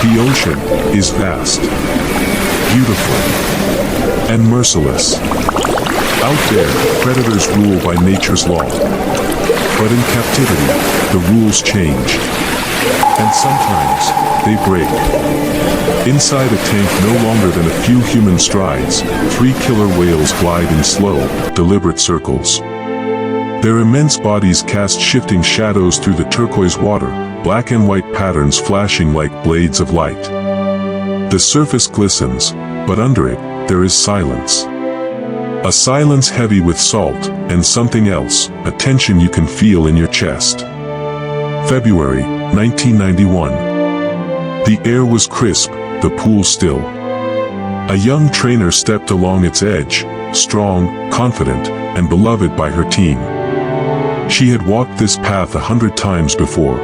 The ocean is vast, beautiful, and merciless. Out there, predators rule by nature's law. But in captivity, the rules change. And sometimes, they break. Inside a tank no longer than a few human strides, 3 killer whales glide in slow, deliberate circles. Their immense bodies cast shifting shadows through the turquoise water, black and white patterns flashing like blades of light. The surface glistens, but under it, there is silence. A silence heavy with salt, and something else, a tension you can feel in your chest. February, 1991. The air was crisp, the pool still. A young trainer stepped along its edge, strong, confident, and beloved by her team. She had walked this path 100 times before.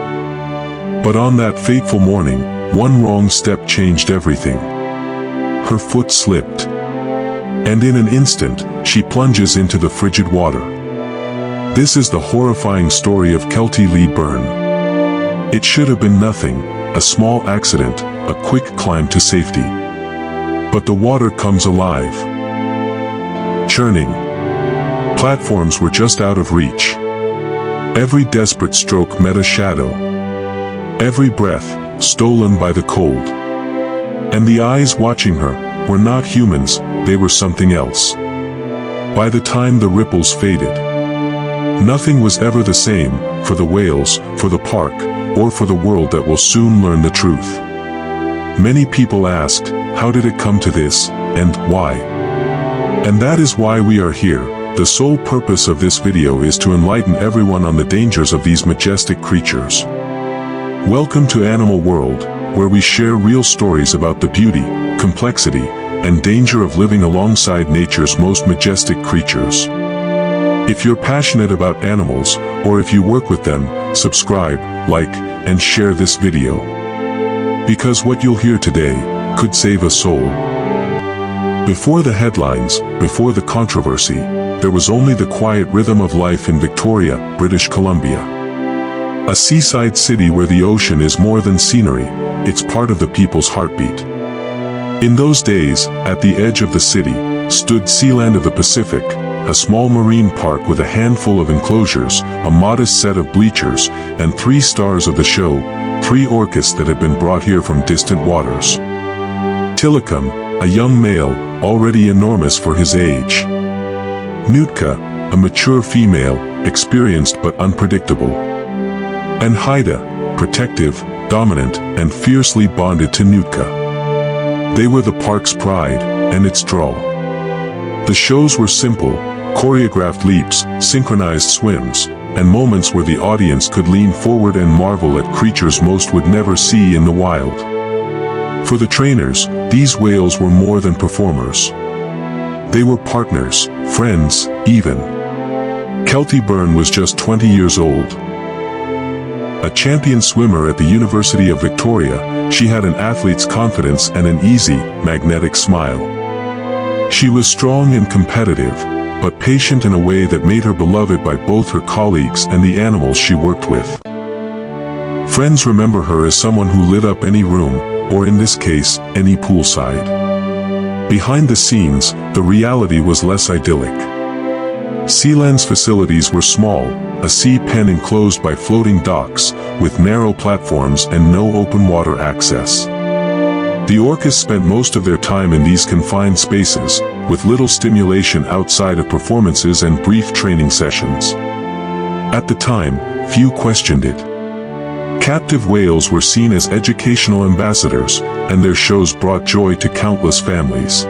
But on that fateful morning, one wrong step changed everything. Her foot slipped. And in an instant, she plunges into the frigid water. This is the horrifying story of Keltie Byrne. It should have been nothing, a small accident, a quick climb to safety. But the water comes alive. Churning. Platforms were just out of reach. Every desperate stroke met a shadow. Every breath, stolen by the cold. And the eyes watching her were not humans, they were something else. By the time the ripples faded, nothing was ever the same, for the whales, for the park, or for the world that will soon learn the truth. Many people asked, how did it come to this, and why? And that is why we are here. The sole purpose of this video is to enlighten everyone on the dangers of these majestic creatures. Welcome to Animal World, where we share real stories about the beauty, complexity, and danger of living alongside nature's most majestic creatures. If you're passionate about animals, or if you work with them, subscribe, like, and share this video. Because what you'll hear today could save a soul. Before the headlines, before the controversy, there was only the quiet rhythm of life in Victoria, British Columbia. A seaside city where the ocean is more than scenery, it's part of the people's heartbeat. In those days, at the edge of the city, stood Sealand of the Pacific, a small marine park with a handful of enclosures, a modest set of bleachers, and 3 stars of the show, 3 orcas that had been brought here from distant waters. Tilikum, a young male, already enormous for his age. Nootka, a mature female, experienced but unpredictable. And Haida, protective, dominant, and fiercely bonded to Nootka. They were the park's pride, and its draw. The shows were simple, choreographed leaps, synchronized swims, and moments where the audience could lean forward and marvel at creatures most would never see in the wild. For the trainers, these whales were more than performers. They were partners, friends, even. Keltie Byrne was just 20 years old. A champion swimmer at the University of Victoria, she had an athlete's confidence and an easy, magnetic smile. She was strong and competitive, but patient in a way that made her beloved by both her colleagues and the animals she worked with. Friends remember her as someone who lit up any room, or in this case, any poolside. Behind the scenes, the reality was less idyllic. Sealand's facilities were small, a sea pen enclosed by floating docks, with narrow platforms and no open water access. The orcas spent most of their time in these confined spaces, with little stimulation outside of performances and brief training sessions. At the time, few questioned it. Captive whales were seen as educational ambassadors, and their shows brought joy to countless families.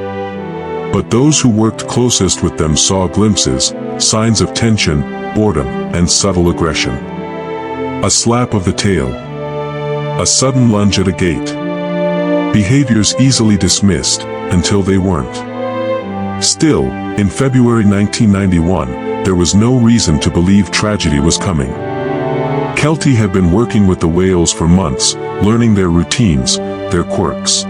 But those who worked closest with them saw glimpses, signs of tension, boredom, and subtle aggression. A slap of the tail. A sudden lunge at a gate. Behaviors easily dismissed, until they weren't. Still, in February 1991, there was no reason to believe tragedy was coming. Keltie had been working with the whales for months, learning their routines, their quirks.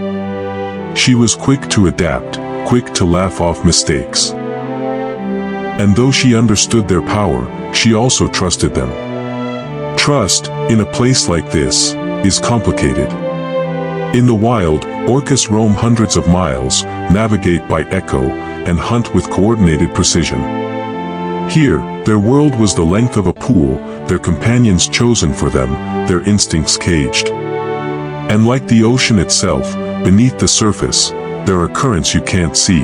She was quick to adapt, quick to laugh off mistakes. And though she understood their power, she also trusted them. Trust, in a place like this, is complicated. In the wild, orcas roam hundreds of miles, navigate by echo, and hunt with coordinated precision. Here, their world was the length of a pool, their companions chosen for them, their instincts caged. And like the ocean itself, beneath the surface, there are currents you can't see.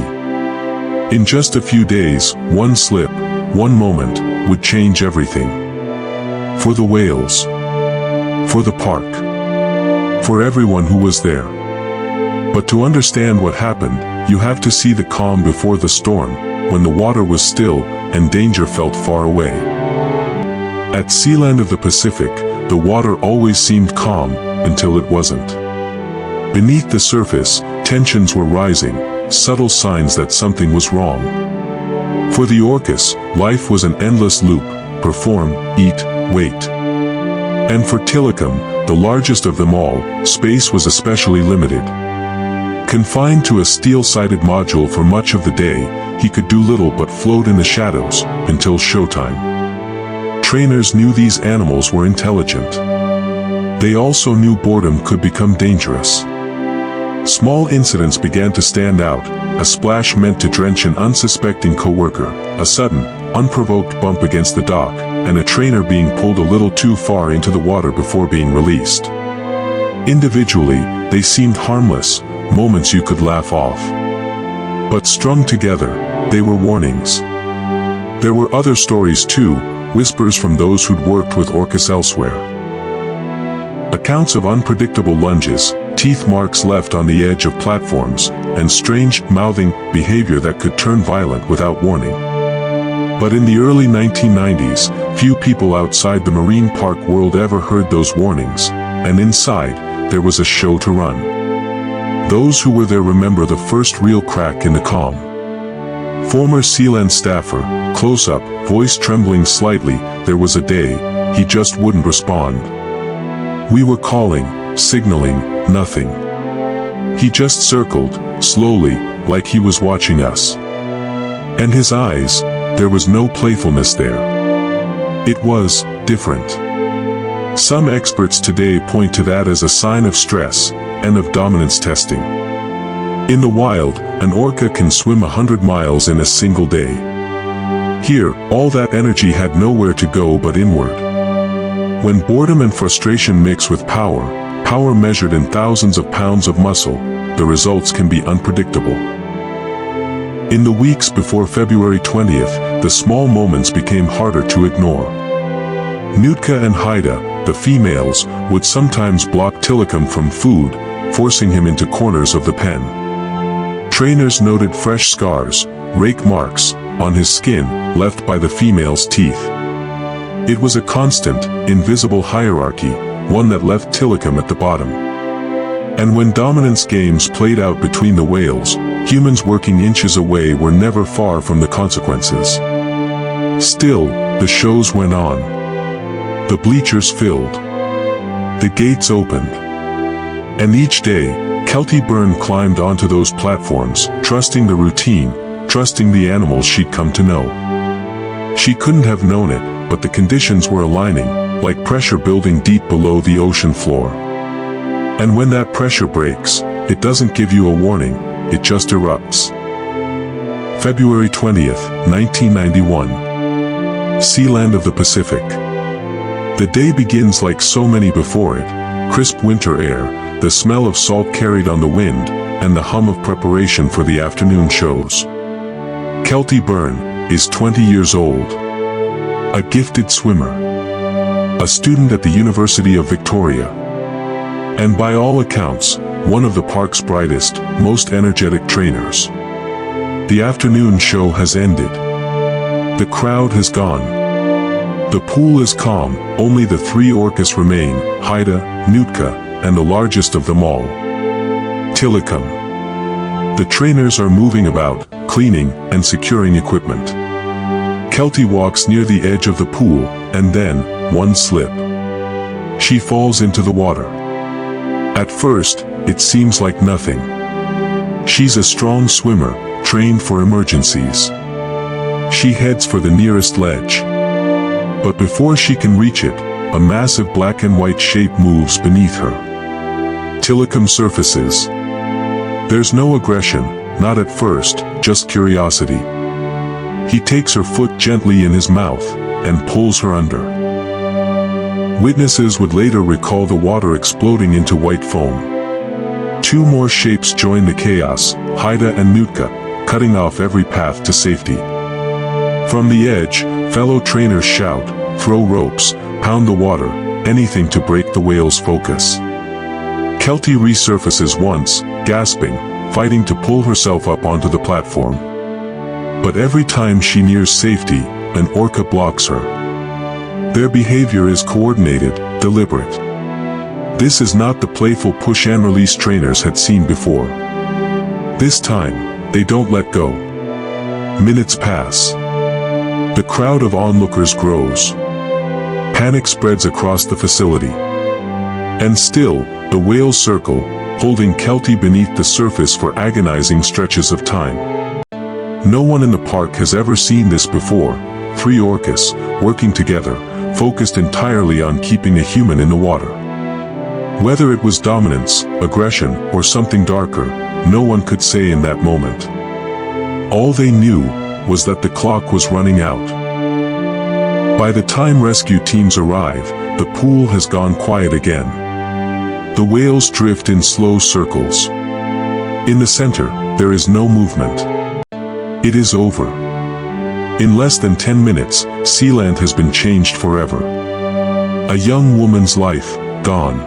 In just a few days, one slip, one moment, would change everything. For the whales. For the park. For everyone who was there. But to understand what happened, you have to see the calm before the storm, when the water was still, and danger felt far away. At Sealand of the Pacific, the water always seemed calm, until it wasn't. Beneath the surface, tensions were rising, subtle signs that something was wrong. For the orcas, life was an endless loop: perform, eat, wait. And for Tilikum, the largest of them all, space was especially limited. Confined to a steel-sided module for much of the day, he could do little but float in the shadows, until showtime. Trainers knew these animals were intelligent. They also knew boredom could become dangerous. Small incidents began to stand out: a splash meant to drench an unsuspecting coworker, a sudden, unprovoked bump against the dock, and a trainer being pulled a little too far into the water before being released. Individually, they seemed harmless, moments you could laugh off. But strung together, they were warnings. There were other stories too, whispers from those who'd worked with orcas elsewhere. Accounts of unpredictable lunges, teeth marks left on the edge of platforms, and strange, mouthing behavior that could turn violent without warning. But in the early 1990s, few people outside the marine park world ever heard those warnings, and inside, there was a show to run. Those who were there remember the first real crack in the calm. Former Sealand staffer, close up, voice trembling slightly, there was a day, he just wouldn't respond. We were calling, signaling, nothing. He just circled, slowly, like he was watching us. And his eyes, there was no playfulness there. It was different. Some experts today point to that as a sign of stress, and of dominance testing. In the wild, an orca can swim 100 miles in a single day. Here, all that energy had nowhere to go but inward. When boredom and frustration mix with power, power measured in thousands of pounds of muscle, the results can be unpredictable. In the weeks before February 20th, the small moments became harder to ignore. Nootka and Haida, the females, would sometimes block Tilikum from food, forcing him into corners of the pen. Trainers noted fresh scars, rake marks, on his skin, left by the female's teeth. It was a constant, invisible hierarchy, one that left Tilikum at the bottom. And when dominance games played out between the whales, humans working inches away were never far from the consequences. Still, the shows went on. The bleachers filled. The gates opened. And each day, Keltie Byrne climbed onto those platforms, trusting the routine, trusting the animals she'd come to know. She couldn't have known it, but the conditions were aligning, like pressure building deep below the ocean floor. And when that pressure breaks, it doesn't give you a warning, it just erupts. February 20th, 1991. Sealand of the Pacific. The day begins like so many before it: crisp winter air, the smell of salt carried on the wind, and the hum of preparation for the afternoon shows. Keltie Byrne is 20 years old. A gifted swimmer. A student at the University of Victoria. And by all accounts, one of the park's brightest, most energetic trainers. The afternoon show has ended. The crowd has gone. The pool is calm, only the three orcas remain: Haida, Nootka, and the largest of them all, Tilikum. The trainers are moving about, cleaning and securing equipment. Keltie walks near the edge of the pool, and then, one slip. She falls into the water. At first, it seems like nothing. She's a strong swimmer, trained for emergencies. She heads for the nearest ledge. But before she can reach it, a massive black and white shape moves beneath her. Tilikum surfaces. There's no aggression, not at first, just curiosity. He takes her foot gently in his mouth and pulls her under. Witnesses would later recall the water exploding into white foam. Two more shapes join the chaos, Haida and Nootka, cutting off every path to safety. From the edge, fellow trainers shout, throw ropes, pound the water, anything to break the whale's focus. Keltie resurfaces once, gasping, fighting to pull herself up onto the platform. But every time she nears safety, an orca blocks her. Their behavior is coordinated, deliberate. This is not the playful push-and-release trainers had seen before. This time, they don't let go. Minutes pass. The crowd of onlookers grows. Panic spreads across the facility. And still, the whales circle, holding Keltie beneath the surface for agonizing stretches of time. No one in the park has ever seen this before, 3 orcas, working together, focused entirely on keeping a human in the water. Whether it was dominance, aggression, or something darker, no one could say in that moment. All they knew was that the clock was running out. By the time rescue teams arrive, the pool has gone quiet again. The whales drift in slow circles. In the center, there is no movement. It is over. In less than 10 minutes, Sealand has been changed forever. A young woman's life, gone.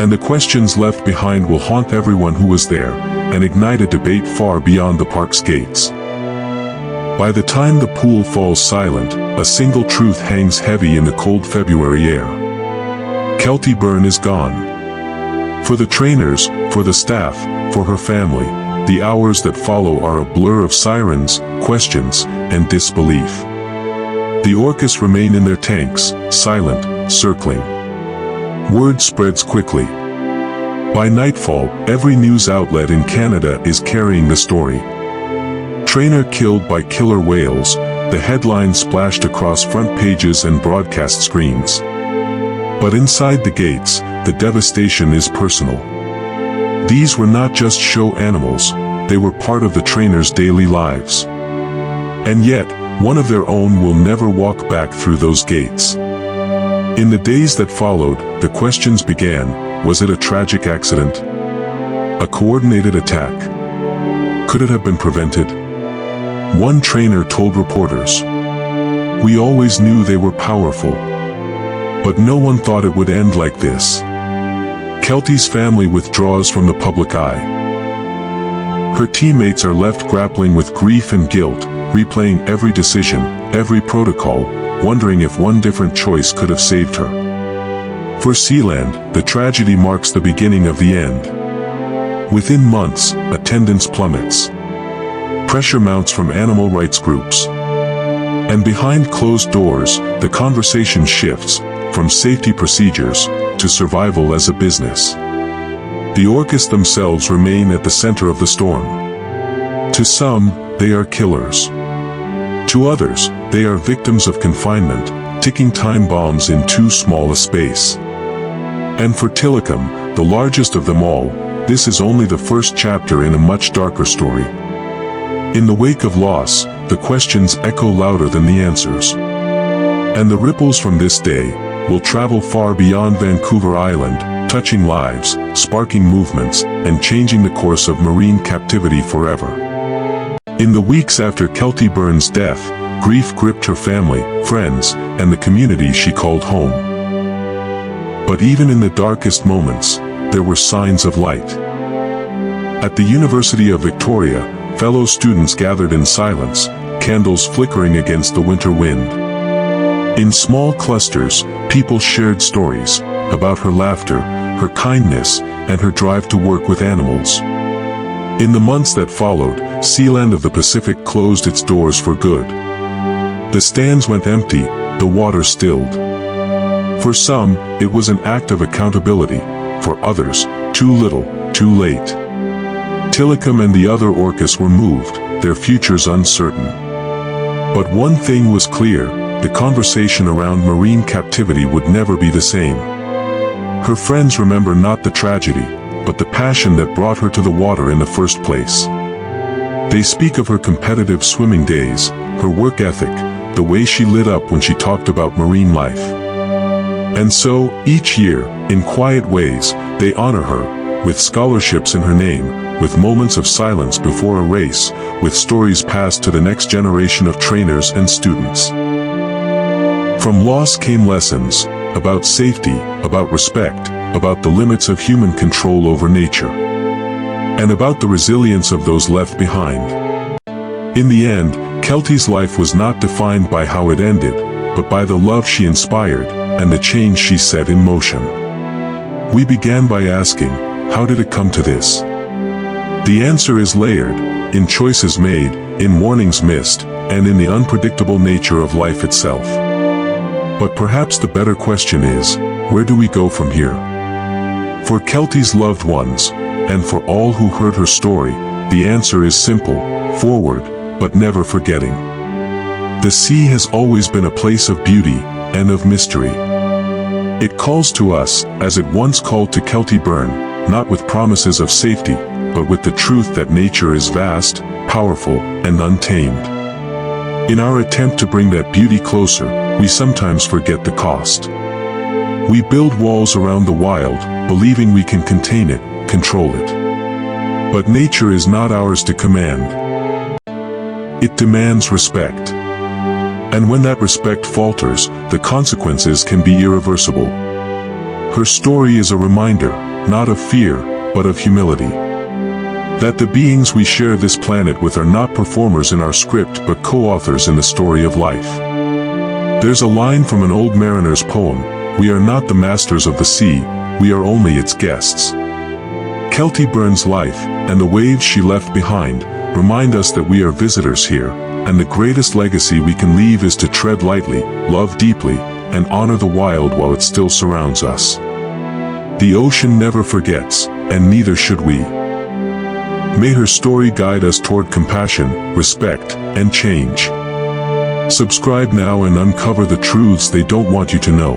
And the questions left behind will haunt everyone who was there, and ignite a debate far beyond the park's gates. By the time the pool falls silent, a single truth hangs heavy in the cold February air. Keltie Byrne is gone. For the trainers, for the staff, for her family, the hours that follow are a blur of sirens, questions, and disbelief. The orcas remain in their tanks, silent, circling. Word spreads quickly. By nightfall, every news outlet in Canada is carrying the story. Trainer killed by killer whales, the headline splashed across front pages and broadcast screens. But inside the gates, the devastation is personal. These were not just show animals, they were part of the trainers' daily lives. And yet, one of their own will never walk back through those gates. In the days that followed, the questions began: was it a tragic accident? A coordinated attack? Could it have been prevented? One trainer told reporters, "We always knew they were powerful. But no one thought it would end like this." Keltie's family withdraws from the public eye. Her teammates are left grappling with grief and guilt, replaying every decision, every protocol, wondering if one different choice could have saved her. For Sealand, the tragedy marks the beginning of the end. Within months, attendance plummets. Pressure mounts from animal rights groups. And behind closed doors, the conversation shifts, from safety procedures, to survival as a business. The orcas themselves remain at the center of the storm. To some, they are killers. To others, they are victims of confinement, ticking time bombs in too small a space. And for Tilikum, the largest of them all, this is only the first chapter in a much darker story. In the wake of loss, the questions echo louder than the answers. And the ripples from this day will travel far beyond Vancouver Island, touching lives, sparking movements, and changing the course of marine captivity forever. In the weeks after Keltie Byrne's death, grief gripped her family, friends, and the community she called home. But even in the darkest moments, there were signs of light. At the University of Victoria, fellow students gathered in silence, candles flickering against the winter wind. In small clusters, people shared stories about her laughter, her kindness, and her drive to work with animals. In the months that followed, Sealand of the Pacific closed its doors for good. The stands went empty, the water stilled. For some, it was an act of accountability. For others, too little, too late. Tilikum and the other orcas were moved, their futures uncertain. But one thing was clear: the conversation around marine captivity would never be the same. Her friends remember not the tragedy, but the passion that brought her to the water in the first place. They speak of her competitive swimming days, her work ethic, the way she lit up when she talked about marine life. And so, each year, in quiet ways, they honor her, with scholarships in her name, with moments of silence before a race, with stories passed to the next generation of trainers and students. From loss came lessons, about safety, about respect, about the limits of human control over nature, and about the resilience of those left behind. In the end, Keltie's life was not defined by how it ended, but by the love she inspired, and the change she set in motion. We began by asking, how did it come to this? The answer is layered, in choices made, in warnings missed, and in the unpredictable nature of life itself. But perhaps the better question is, where do we go from here? For Keltie's loved ones, and for all who heard her story, the answer is simple, forward, but never forgetting. The sea has always been a place of beauty, and of mystery. It calls to us, as it once called to Keltie Byrne, not with promises of safety, but with the truth that nature is vast, powerful, and untamed. In our attempt to bring that beauty closer, we sometimes forget the cost. We build walls around the wild, believing we can contain it, control it. But nature is not ours to command. It demands respect. And when that respect falters, the consequences can be irreversible. Her story is a reminder, not of fear, but of humility. That the beings we share this planet with are not performers in our script but co-authors in the story of life. There's a line from an old mariner's poem, "We are not the masters of the sea, we are only its guests." Keltie Byrne's life, and the waves she left behind, remind us that we are visitors here, and the greatest legacy we can leave is to tread lightly, love deeply, and honor the wild while it still surrounds us. The ocean never forgets, and neither should we. May her story guide us toward compassion, respect, and change. Subscribe now and uncover the truths they don't want you to know.